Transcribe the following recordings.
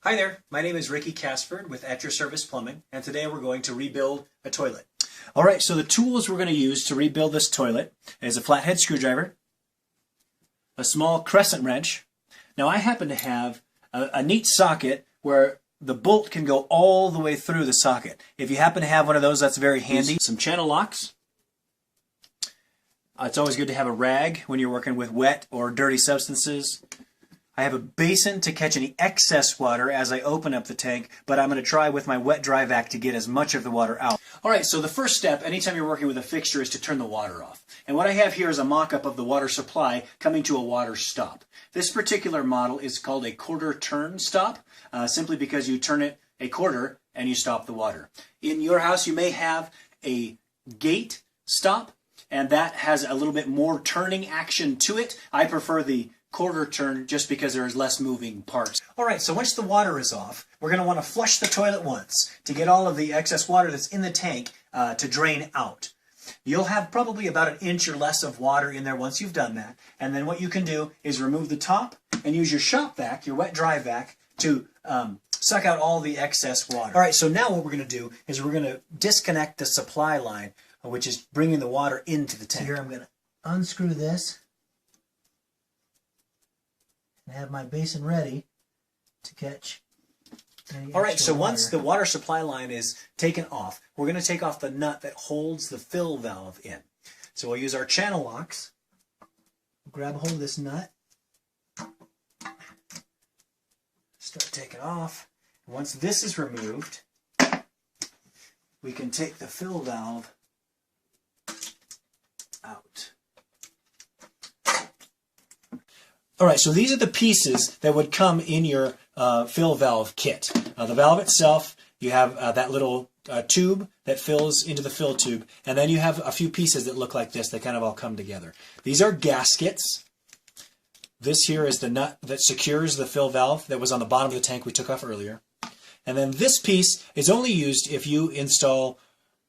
Hi there, my name is Ricky Casford with At Your Service Plumbing, and today we're going to rebuild a toilet. All right, so the tools we're going to use to rebuild this toilet is a flathead screwdriver, a small crescent wrench. Now I happen to have a neat socket where the bolt can go all the way through the socket. If you happen to have one of those, that's very handy. Some channel locks. It's always good to have a rag when you're working with wet or dirty substances. I have a basin to catch any excess water as I open up the tank, but I'm going to try with my wet dry vac to get as much of the water out. Alright, so the first step anytime you're working with a fixture is to turn the water off. And what I have here is a mock-up of the water supply coming to a water stop. This particular model is called a quarter turn stop, simply because you turn it a quarter and you stop the water. In your house you may have a gate stop, and that has a little bit more turning action to it. I prefer the quarter turn just because there's less moving parts. Alright, so once the water is off, we're going to want to flush the toilet once to get all of the excess water that's in the tank to drain out. You'll have probably about an inch or less of water in there once you've done that, and then what you can do is remove the top and use your shop vac, your wet dry vac, to suck out all the excess water. Alright, so now what we're going to do is we're going to disconnect the supply line, which is bringing the water into the tank. So here I'm going to unscrew this and have my basin ready to catch any extra water. So once the water supply line is taken off, we're going to take off the nut that holds the fill valve in. So we'll use our channel locks, grab a hold of this nut, start taking off. Once this is removed, we can take the fill valve out. Alright, so these are the pieces that would come in your fill valve kit. The valve itself, you have that little tube that fills into the fill tube, and then you have a few pieces that look like this that kind of all come together. These are gaskets. This here is the nut that secures the fill valve that was on the bottom of the tank we took off earlier. And then this piece is only used if you install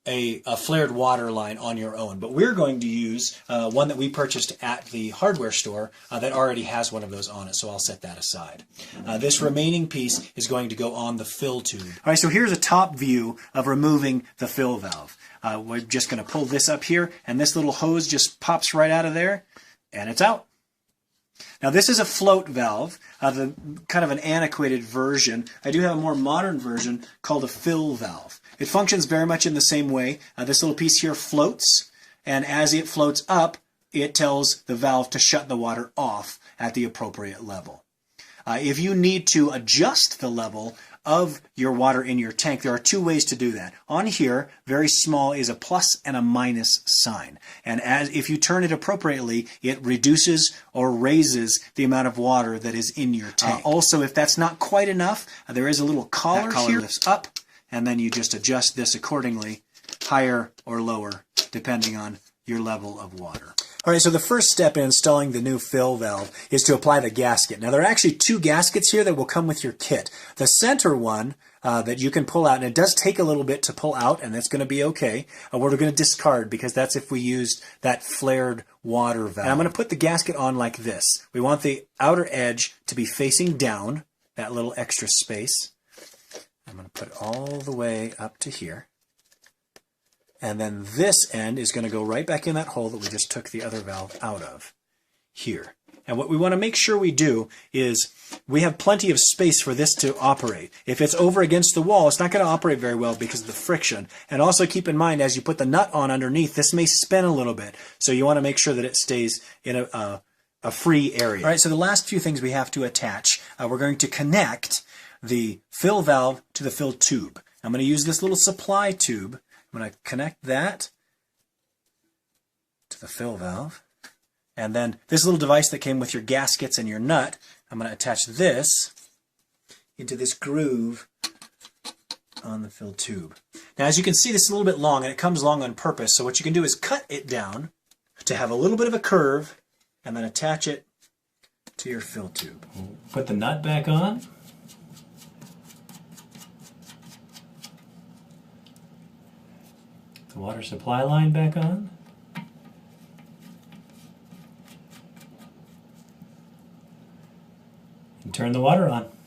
a flared water line on your own. But we're going to use one that we purchased at the hardware store that already has one of those on it, so I'll set that aside. This remaining piece is going to go on the fill tube. All right, so here's a top view of removing the fill valve. We're just going to pull this up here, and this little hose just pops right out of there, and it's out. Now this is a float valve, the kind of an antiquated version. I do have a more modern version called a fill valve. It functions very much in the same way. This little piece here floats, and as it floats up, it tells the valve to shut the water off at the appropriate level. If you need to adjust the level of your water in your tank, there are two ways to do that. On here, very small, is a plus and a minus sign. And if you turn it appropriately, it reduces or raises the amount of water that is in your tank. Also, if that's not quite enough, there is a little collar here. Lifts up, and then you just adjust this accordingly, higher or lower, depending on your level of water. Alright, so the first step in installing the new fill valve is to apply the gasket. Now there are actually two gaskets here that will come with your kit. The center one that you can pull out, and it does take a little bit to pull out, and that's going to be okay. We're going to discard because that's if we used that flared water valve. And I'm going to put the gasket on like this. We want the outer edge to be facing down, that little extra space. I'm going to put it all the way up to here. And then this end is going to go right back in that hole that we just took the other valve out of here. And what we want to make sure we do is we have plenty of space for this to operate. If it's over against the wall, it's not going to operate very well because of the friction. And also keep in mind, as you put the nut on underneath, this may spin a little bit. So you want to make sure that it stays in a free area. All right, so the last few things we have to attach, we're going to connect the fill valve to the fill tube. I'm going to use this little supply tube. I'm going to connect that to the fill valve. And then this little device that came with your gaskets and your nut, I'm going to attach this into this groove on the fill tube. Now as you can see, this is a little bit long, and it comes long on purpose. So what you can do is cut it down to have a little bit of a curve and then attach it to your fill tube. Put the nut back on. The water supply line back on. And turn the water on.